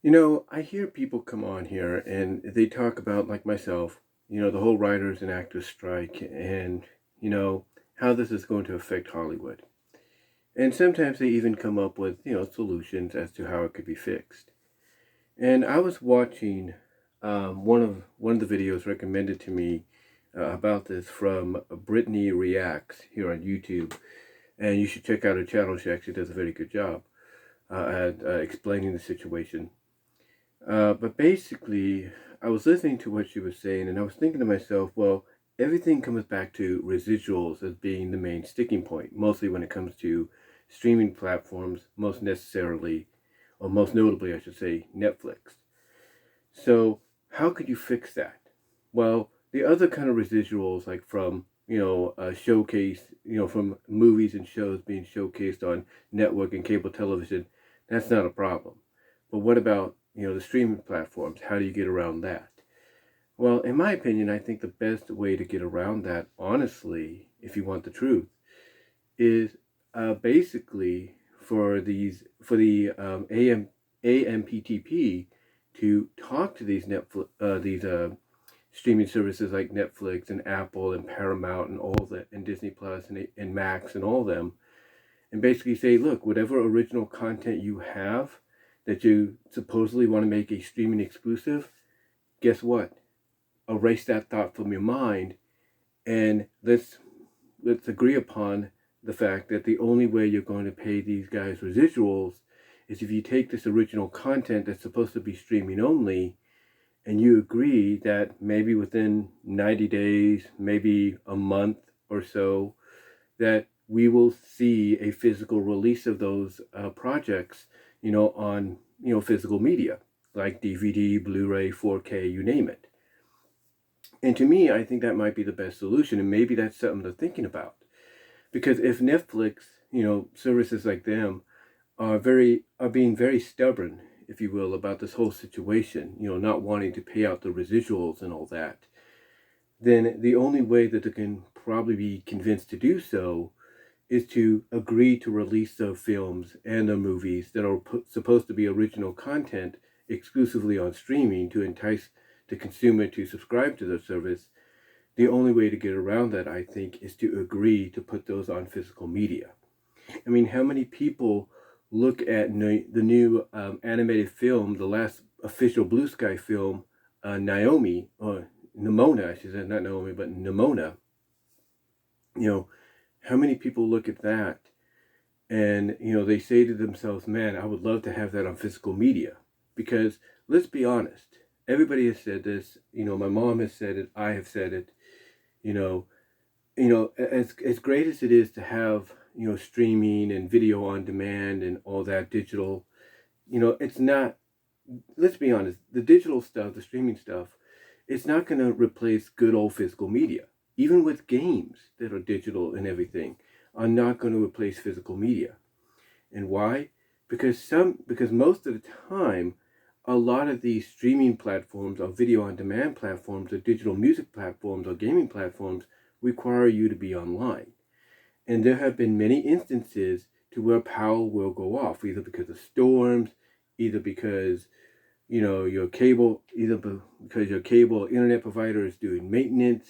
I hear people come on here and they talk about, like myself, the whole writers and actors strike and, you know, how this is going to affect Hollywood. And sometimes they even come up with, solutions as to how it could be fixed. And I was watching one of the videos recommended to me about this from Brittany Reacts here on YouTube. And you should check out her channel. She actually does a very good job at explaining the situation. But basically, I was listening to what she was saying, and I was thinking to myself, well, everything comes back to residuals as being the main sticking point, mostly when it comes to streaming platforms, most necessarily, or most notably, I should say, Netflix. So, how could you fix that? Well, the other kind of residuals, like from, showcase, from movies and shows being showcased on network and cable television, that's not a problem. But what about, the streaming platforms? How do you get around that? Well, in my opinion, I think the best way to get around that, honestly, if you want the truth, is basically for the AMPTP to talk to these Netflix, these streaming services like Netflix and Apple and Paramount and all that, and Disney Plus and Max and all of them, and basically say, look, whatever original content you have that you supposedly want to make a streaming exclusive, guess what? Erase that thought from your mind, and let's agree upon the fact that the only way you're going to pay these guys residuals is if you take this original content that's supposed to be streaming only, and you agree that maybe within 90 days, maybe a month or so, that we will see a physical release of those projects, on, physical media like DVD, Blu-ray, 4K, you name it. And to me, I think that might be the best solution, and maybe that's something they're thinking about. Because if Netflix, services like them are being very stubborn, if you will, about this whole situation, not wanting to pay out the residuals and all that, then the only way that they can probably be convinced to do so is to agree to release the films and the movies that are supposed to be original content exclusively on streaming to entice the consumer to subscribe to the service. The only way to get around that, I think, is to agree to put those on physical media. I mean, how many people look at the new animated film, the last official Blue Sky film, Naomi, or Nimona, I should say, not Naomi, but Nimona. How many people look at that and, they say to themselves, man, I would love to have that on physical media. Because let's be honest, everybody has said this, my mom has said it, I have said it, you know, as great as it is to have, streaming and video on demand and all that digital, it's not, let's be honest, the digital stuff, the streaming stuff, it's not going to replace good old physical media. Even with games that are digital and everything, are not going to replace physical media. And why? Because most of the time, a lot of these streaming platforms or video on demand platforms or digital music platforms or gaming platforms require you to be online. And there have been many instances to where power will go off, either because of storms, either because your cable, either because your cable or internet provider is doing maintenance,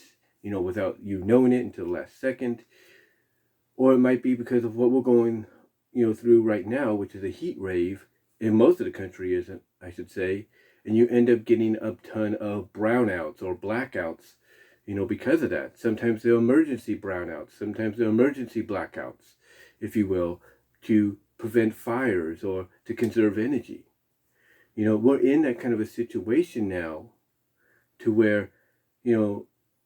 without you knowing it until the last second, or it might be because of what we're going, through right now, which is a heat rave in most of the country, isn't, I should say, and you end up getting a ton of brownouts or blackouts, because of that. Sometimes they're emergency brownouts, sometimes they're emergency blackouts, if you will, to prevent fires or to conserve energy. We're in that kind of a situation now to where,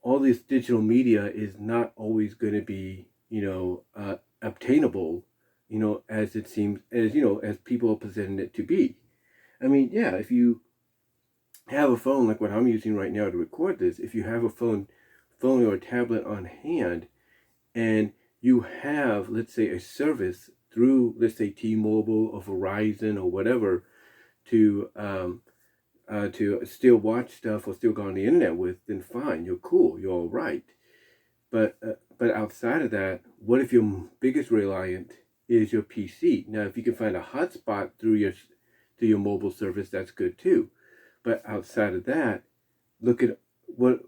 all this digital media is not always going to be, obtainable, as it seems, as people are presenting it to be. I mean, yeah, if you have a phone like what I'm using right now to record this, if you have a phone or a tablet on hand, and you have, let's say, a service through, let's say, T-Mobile or Verizon or whatever, to still watch stuff or still go on the internet with, then fine, you're cool, you're all right. But outside of that, what if your biggest reliant is your PC? Now, if you can find a hotspot through to your mobile service, that's good too. But outside of that, look at what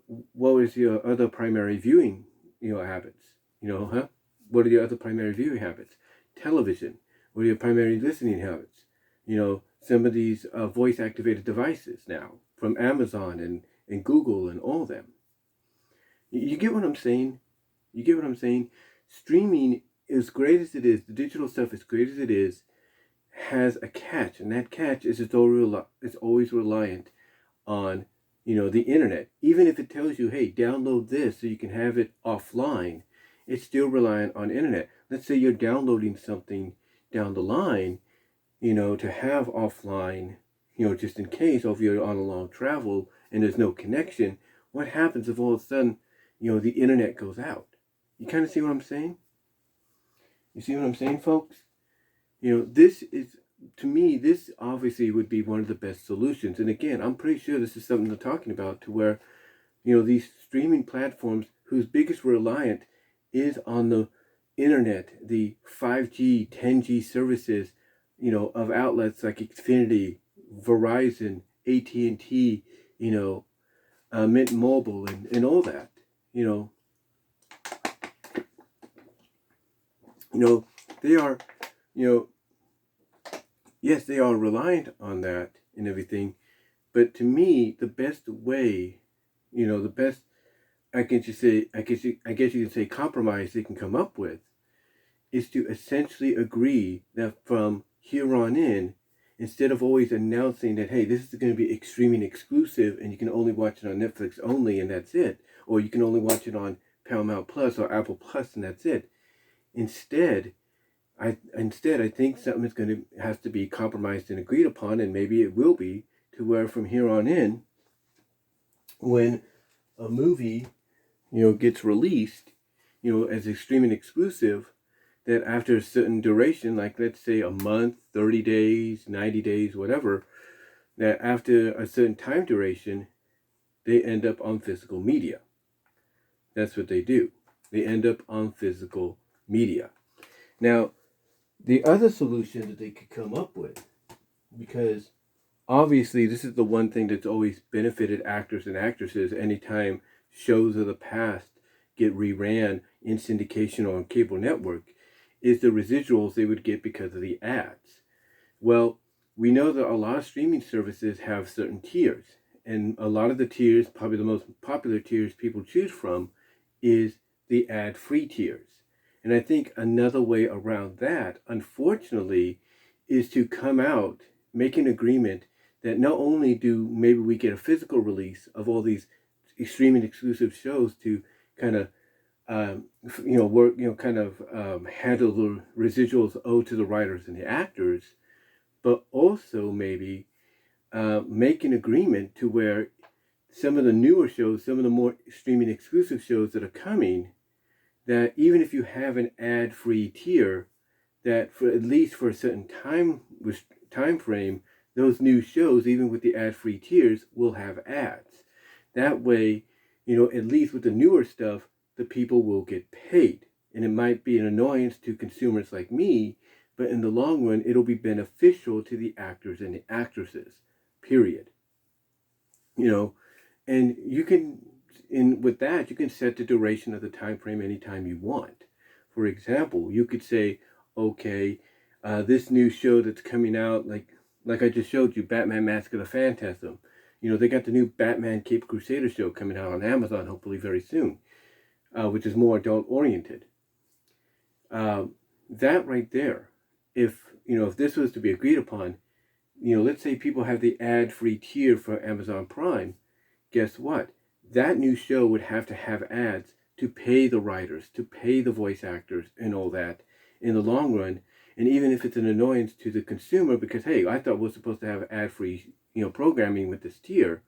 is your other primary viewing, habits. What are your other primary viewing habits? Television. What are your primary listening habits? Some of these voice activated devices now from Amazon and Google and all them. You get what I'm saying? You get what I'm saying? Streaming, as great as it is, the digital stuff, as great as it is, has a catch, and that catch is it's always reliant on the internet. Even if it tells you, hey, download this so you can have it offline, it's still reliant on internet. Let's say you're downloading something down the line, to have offline, just in case, or if you're on a long travel and there's no connection. What happens if all of a sudden, the internet goes out? You kind of see what I'm saying? You see what I'm saying, folks? This is, to me, this obviously would be one of the best solutions. And again, I'm pretty sure this is something they're talking about, to where, these streaming platforms whose biggest reliant is on the internet, the 5G, 10G services, of outlets like Xfinity, Verizon, AT&T, Mint Mobile, and all that, they are, yes, they are reliant on that and everything. But to me, the best way, the best, I guess you can say compromise they can come up with, is to essentially agree that from here on in, instead of always announcing that, hey, this is going to be streaming exclusive and you can only watch it on Netflix only and that's it, or you can only watch it on Paramount Plus or Apple Plus and that's it. Instead, I think something has to be compromised and agreed upon, and maybe it will be, to where from here on in, when a movie, gets released, as a streaming exclusive, that after a certain duration, like let's say a month, 30 days, 90 days, whatever, that after a certain time duration, they end up on physical media. That's what they do. They end up on physical media. Now, the other solution that they could come up with, because obviously this is the one thing that's always benefited actors and actresses anytime shows of the past get reran in syndication or on cable network, is the residuals they would get because of the ads. Well, we know that a lot of streaming services have certain tiers, and a lot of the tiers, probably the most popular tiers people choose from, is the ad-free tiers. And I think another way around that, unfortunately, is to come out, make an agreement that not only do maybe we get a physical release of all these streaming exclusive shows to kind of work, handle the residuals owed to the writers and the actors, but also maybe make an agreement to where some of the newer shows, some of the more streaming exclusive shows that are coming, that even if you have an ad-free tier, that for at least for a certain time frame, those new shows, even with the ad-free tiers, will have ads. That way, at least with the newer stuff, the people will get paid. And it might be an annoyance to consumers like me, but in the long run, it'll be beneficial to the actors and the actresses, period. And you can, with that, you can set the duration of the time frame anytime you want. For example, you could say, okay, this new show that's coming out, like I just showed you, Batman Mask of the Phantasm. They got the new Batman Cape Crusader show coming out on Amazon, hopefully very soon, which is more adult-oriented. That right there, if this was to be agreed upon, let's say people have the ad-free tier for Amazon Prime, guess what? That new show would have to have ads to pay the writers, to pay the voice actors and all that in the long run. And even if it's an annoyance to the consumer, because, hey, I thought we're supposed to have ad-free, programming with this tier,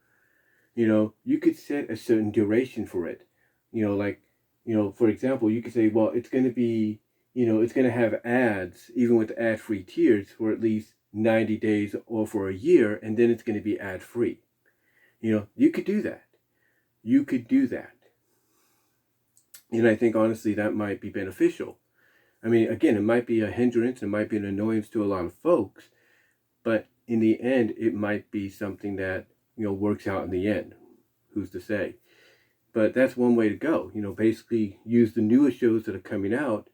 you could set a certain duration for it. For example, you could say, well, it's going to be, it's going to have ads, even with ad-free tiers, for at least 90 days or for a year, and then it's going to be ad-free. You could do that. You could do that. And I think, honestly, that might be beneficial. I mean, again, it might be a hindrance, it might be an annoyance to a lot of folks, but in the end, it might be something that, works out in the end. Who's to say? But that's one way to go. Basically use the newest shows that are coming out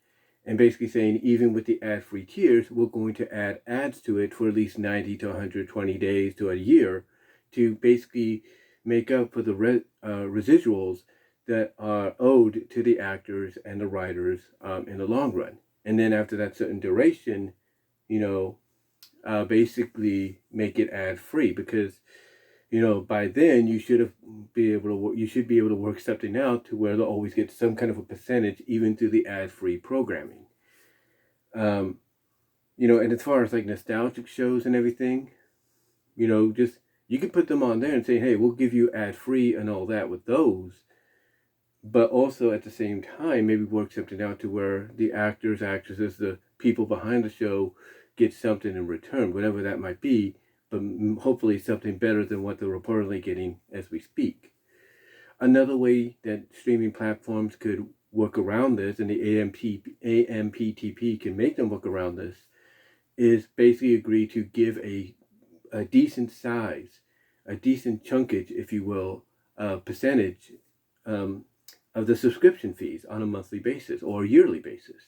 and basically saying, even with the ad-free tiers, we're going to add ads to it for at least 90 to 120 days to a year to basically make up for the residuals that are owed to the actors and the writers in the long run. And then after that certain duration, basically make it ad-free, because by then you should be able to work something out to where they'll always get some kind of a percentage, even through the ad-free programming. And as far as like nostalgic shows and everything, just you can put them on there and say, hey, we'll give you ad-free and all that with those, but also at the same time maybe work something out to where the actors, actresses, the people behind the show get something in return, whatever that might be, but hopefully something better than what they're reportedly getting as we speak. Another way that streaming platforms could work around this, and the AMPTP can make them work around this, is basically agree to give a decent size, a decent chunkage, if you will, percentage of the subscription fees on a monthly basis or a yearly basis.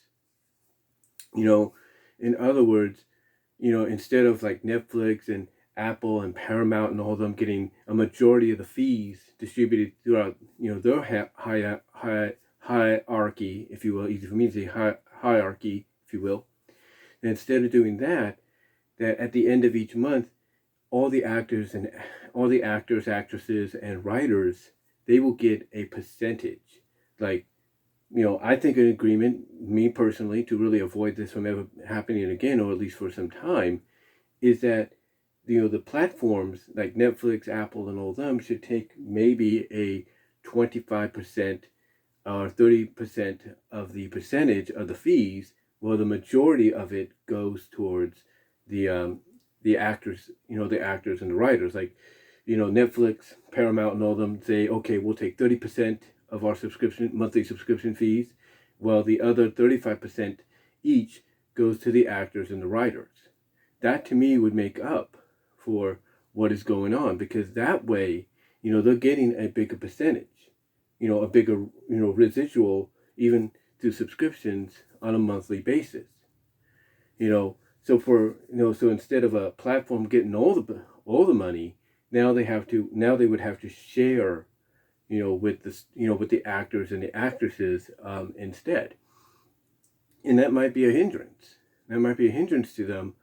In other words, instead of like Netflix and Apple and Paramount and all of them getting a majority of the fees distributed throughout, their hierarchy, if you will, easy for me to say, hierarchy, if you will. And instead of doing that at the end of each month, all the actors, actresses, and writers, they will get a percentage. Like, I think an agreement, me personally, to really avoid this from ever happening again, or at least for some time, is that, the platforms like Netflix, Apple, and all of them should take maybe a 25% or 30% of the percentage of the fees, while the majority of it goes towards the actors, the actors and the writers. Like, Netflix, Paramount, and all of them say, okay, we'll take 30% of our monthly subscription fees, while the other 35% each goes to the actors and the writers. That to me would make up for what is going on, because that way, they're getting a bigger percentage, a bigger, residual, even through subscriptions on a monthly basis. So so instead of a platform getting all the money, now they would have to share, with the actors and the actresses instead. And that might be a hindrance. To them,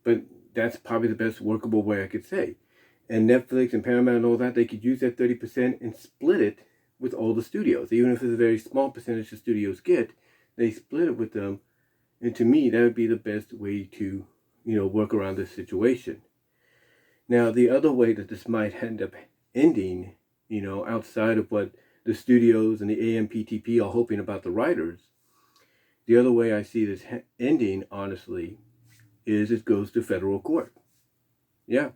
but that's probably the best workable way I could say. And Netflix and Paramount and all that, they could use that 30% and split it with all the studios. Even if it's a very small percentage the studios get, they split it with them. And to me, that would be the best way to, work around this situation. Now, the other way that this might end up ending, outside of what the studios and the AMPTP are hoping about the writers, the other way I see this ending, honestly, is it goes to federal court. Yeah.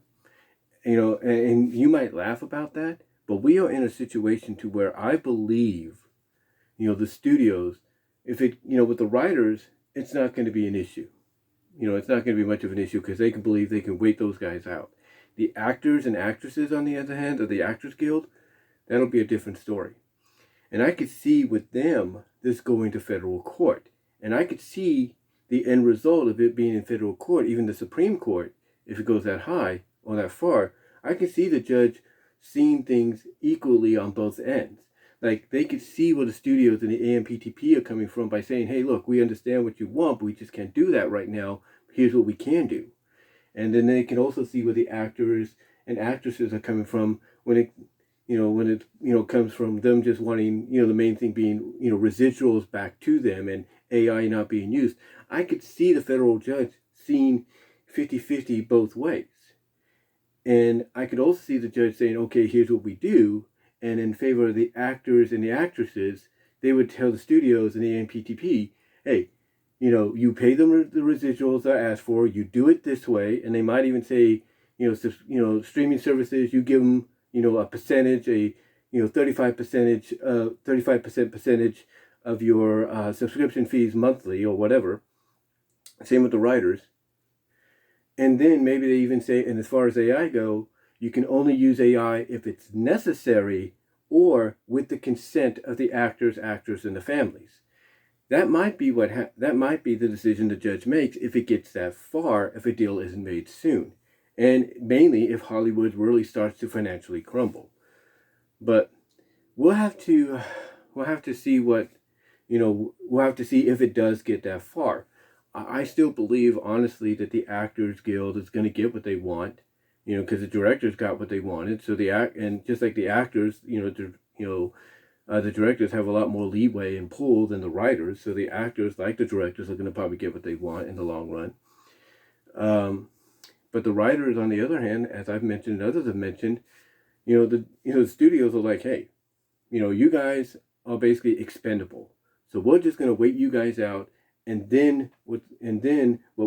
And you might laugh about that, but we are in a situation to where I believe, the studios, if it, with the writers, it's not going to be an issue. It's not going to be much of an issue, because they can believe they can wait those guys out. The actors and actresses, on the other hand, of the Actors Guild, that'll be a different story. And I could see with them this going to federal court. And I could see the end result of it being in federal court, even the Supreme Court, if it goes that high or that far. I could see the judge seeing things equally on both ends. Like, they could see where the studios and the AMPTP are coming from by saying, hey, look, we understand what you want, but we just can't do that right now. Here's what we can do. And then they can also see where the actors and actresses are coming from when it comes from them just wanting, the main thing being, residuals back to them and AI not being used. I could see the federal judge seeing 50-50 both ways. And I could also see the judge saying, okay, here's what we do. And in favor of the actors and the actresses, they would tell the studios and the AMPTP, hey, you pay them the residuals they're asked for, you do it this way. And they might even say, streaming services, you give them, a percentage, 35% percentage of your subscription fees monthly or whatever. Same with the writers. And then maybe they even say, and as far as AI go, you can only use AI if it's necessary or with the consent of the actors, and the families. That might be that might be the decision the judge makes if it gets that far, if a deal isn't made soon, and mainly if Hollywood really starts to financially crumble. But we'll have to see what, we'll have to see if it does get that far. I still believe, honestly, that the Actors Guild is going to get what they want, because the directors got what they wanted. So and just like the actors, the directors have a lot more leeway and pull than the writers. So the actors, like the directors, are going to probably get what they want in the long run. But the writers, on the other hand, as I've mentioned and others have mentioned, the studios are like, hey, you guys are basically expendable. So we're just going to wait you guys out, and then what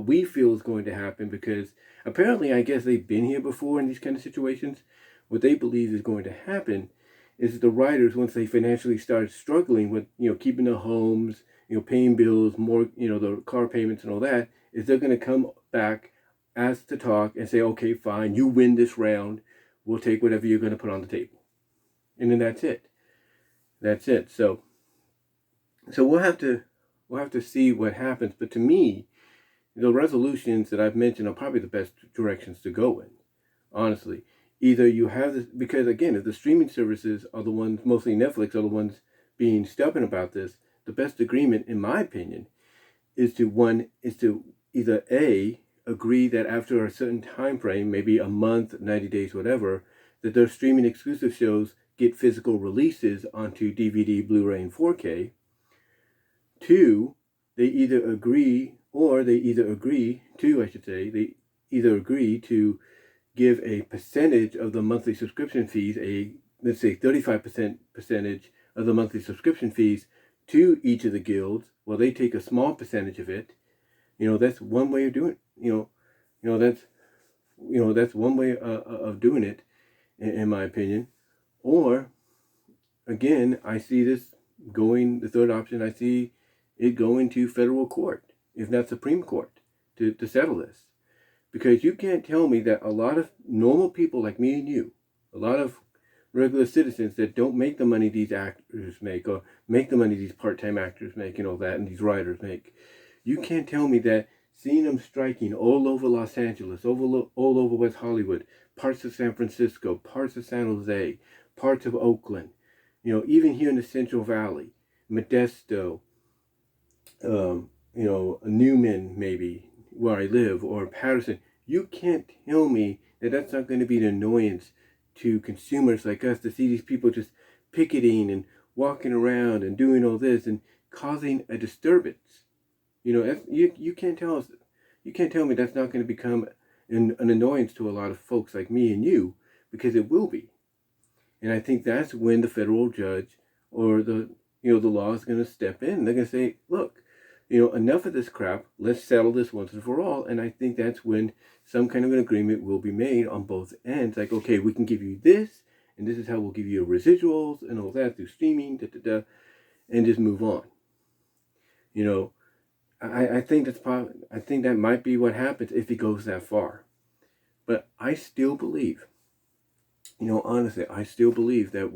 we feel is going to happen, because apparently, I guess they've been here before in these kind of situations. What they believe is going to happen is the writers, once they financially start struggling with keeping their homes, paying bills, more the car payments and all that, is they're going to come back, ask to talk, and say, okay, fine, you win this round, we'll take whatever you're going to put on the table, and then that's it. So we'll have to see what happens. But to me, the resolutions that I've mentioned are probably the best directions to go in. Honestly, either you have this, because again, if the streaming services are the ones, mostly Netflix, are the ones being stubborn about this, the best agreement, in my opinion, is to either A, agree that after a certain time frame, maybe a month, 90 days, whatever, that their streaming exclusive shows get physical releases onto DVD, Blu-ray, and 4K. Two, they either agree to give a percentage of the monthly subscription fees, let's say 35% percentage of the monthly subscription fees, to each of the guilds, while they take a small percentage of it. That's one way of doing it. That's one way of doing it, in my opinion. Or, again, I see this going, the third option, I see it going to federal court, if not Supreme Court, to settle this. Because you can't tell me that a lot of normal people like me and you, a lot of regular citizens that don't make the money these actors make, or make the money these part-time actors make, and all that, and these writers make, you can't tell me that seeing them striking all over Los Angeles, all over West Hollywood, parts of San Francisco, parts of San Jose, parts of Oakland, even here in the Central Valley, Modesto, Newman, maybe, where I live, or Patterson, you can't tell me that that's not going to be an annoyance to consumers like us to see these people just picketing and walking around and doing all this and causing a disturbance. You can't tell me that's not going to become an annoyance to a lot of folks like me and you, because it will be. And I think that's when the federal judge or the law is going to step in. They're going to say, look, enough of this crap. Let's settle this once and for all. And I think that's when some kind of an agreement will be made on both ends. Like, okay, we can give you this, and this is how we'll give you residuals and all that through streaming, and just move on. I think that might be what happens if it goes that far. But I still believe, honestly, I still believe that,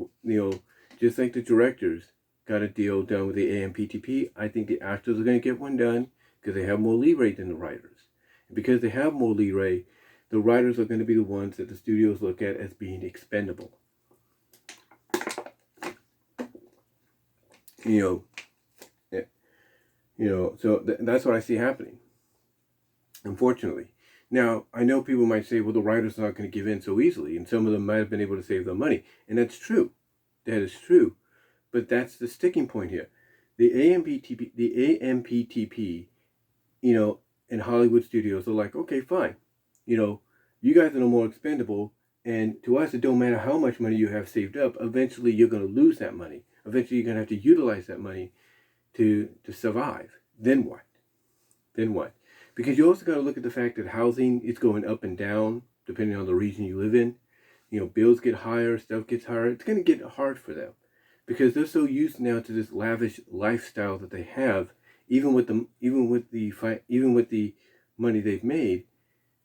just like the directors got a deal done with the AMPTP, I think the actors are going to get one done, because they have more leeway than the writers. And because they have more leeway, the writers are going to be the ones that the studios look at as being expendable. So that's what I see happening, unfortunately. Now, I know people might say, well, the writers are not going to give in so easily, and some of them might have been able to save their money. And that's true. That is true. But that's the sticking point here. The AMPTP, and Hollywood studios are like, okay, fine. You guys are no more expendable, and to us, it don't matter how much money you have saved up. Eventually, you're going to lose that money. Eventually, you're going to have to utilize that money to survive. Then what? Because you also got to look at the fact that housing is going up and down depending on the region you live in. Bills get higher, stuff gets higher. It's going to get hard for them, because they're so used now to this lavish lifestyle that they have. Even with the money they've made,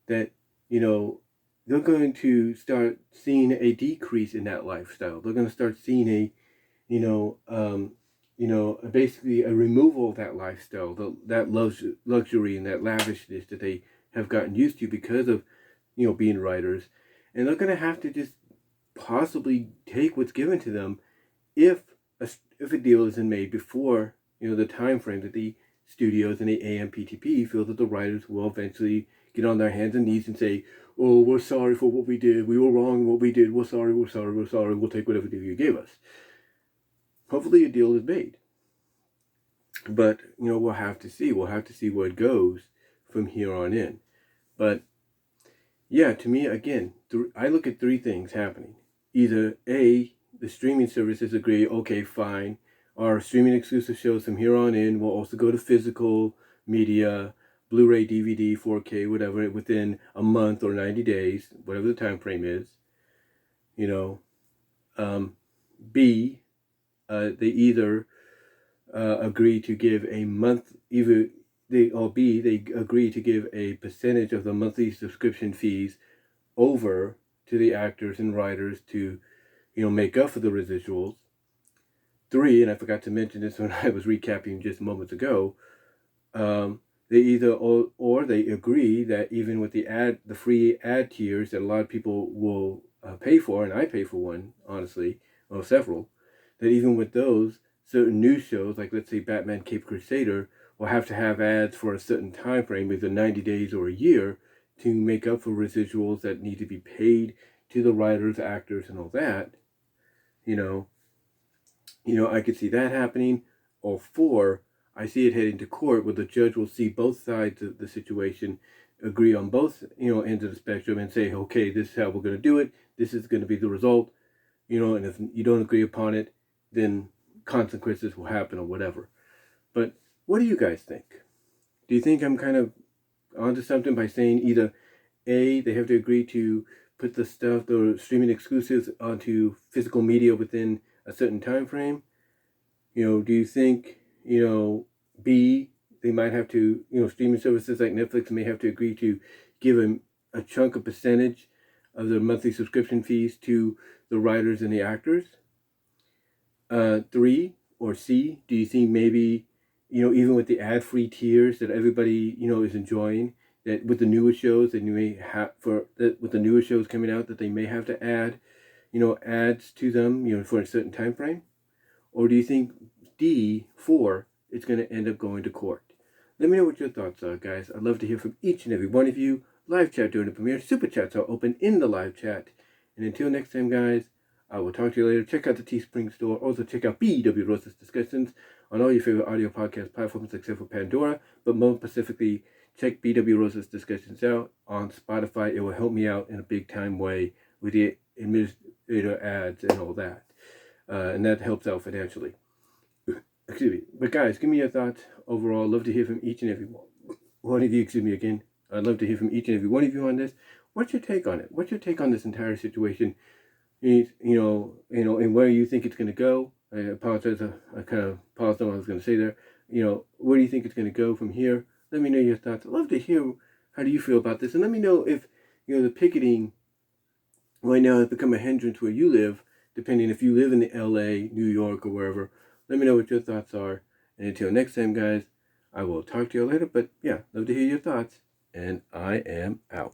that, they're going to start seeing a decrease in that lifestyle. They're going to start seeing a, basically a removal of that lifestyle, that luxury and that lavishness that they have gotten used to because of, being writers. And they're going to have to just possibly take what's given to them if a deal isn't made before, the time frame that the studios and the AMPTP feel that the writers will eventually get on their hands and knees and say, oh, we're sorry for what we did. We were wrong in what we did. We're sorry. We'll take whatever deal you gave us. Hopefully a deal is made. But, we'll have to see. We'll have to see where it goes from here on in. But, yeah, to me, again, I look at three things happening. Either A, the streaming services agree, okay, fine. Our streaming exclusive shows from here on in will also go to physical media, Blu-ray, DVD, 4K, whatever, within a month or 90 days, whatever the time frame is. B, they either agree to give a month, they agree to give a percentage of the monthly subscription fees over to the actors and writers to, make up for the residuals. 3, and I forgot to mention this when I was recapping just moments ago, they either or they agree that even with the free ad tiers that a lot of people will pay for, and I pay for one, honestly, or several, that even with those, certain news shows, like let's say Batman Cape Crusader, will have to have ads for a certain time frame, either 90 days or a year, to make up for residuals that need to be paid to the writers, actors, and all that. I could see that happening. Or 4, I see it heading to court where the judge will see both sides of the situation, agree on both, ends of the spectrum and say, okay, this is how we're going to do it. This is going to be the result, and if you don't agree upon it, then consequences will happen or whatever. But what do you guys think? Do you think I'm kind of onto something by saying either A, they have to agree to put the streaming exclusives onto physical media within a certain time frame? Do you think, B, they might have to, streaming services like Netflix may have to agree to give a chunk, a percentage of their monthly subscription fees to the writers and the actors? 3, or C, do you think maybe, even with the ad-free tiers that everybody, is enjoying, that with the newer shows that you may have with the newer shows coming out, that they may have to add, ads to them, for a certain time frame? Or do you think D, 4, it's going to end up going to court? Let me know what your thoughts are, guys. I'd love to hear from each and every one of you. Live chat during the premiere. Super chats are open in the live chat. And until next time, guys, I will talk to you later. Check out the Teespring store. Also, check out BW Rosa's Discussions on all your favorite audio podcast platforms except for Pandora. But more specifically, check BW Rosa's Discussions out on Spotify. It will help me out in a big time way with the administrator ads and all that. And that helps out financially. Excuse me. But guys, give me your thoughts overall. Love to hear from each and every one of you. I'd love to hear from each and every one of you on this. What's your take on it? What's your take on this entire situation? And where you think it's going to go? I apologize. I kind of paused on what I was going to say there. Where do you think it's going to go from here? Let me know your thoughts. I'd love to hear how do you feel about this, and let me know if the picketing right now has become a hindrance where you live. Depending if you live in the LA, New York, or wherever. Let me know what your thoughts are. And until next time, guys, I will talk to you later. But yeah, love to hear your thoughts. And I am out.